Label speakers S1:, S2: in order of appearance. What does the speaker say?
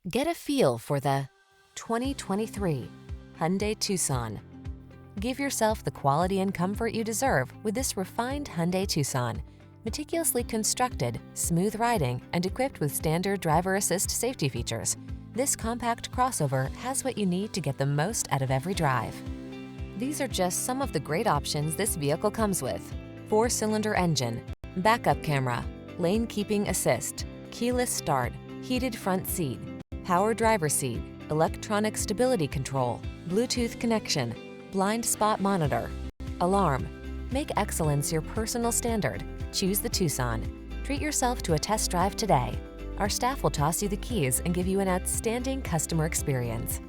S1: Get a feel for the 2023 Hyundai Tucson. Give yourself the quality and comfort you deserve with this refined Hyundai Tucson. Meticulously constructed, smooth riding, and equipped with standard driver assist safety features, this compact crossover has what you need to get the most out of every drive. These are just some of the great options this vehicle comes with: 4-cylinder engine, backup camera, lane keeping assist, keyless start, heated front seat, power driver seat, electronic stability control, Bluetooth connection, blind spot monitor, alarm. Make excellence your personal standard. Choose the Tucson. Treat yourself to a test drive today. Our staff will toss you the keys and give you an outstanding customer experience.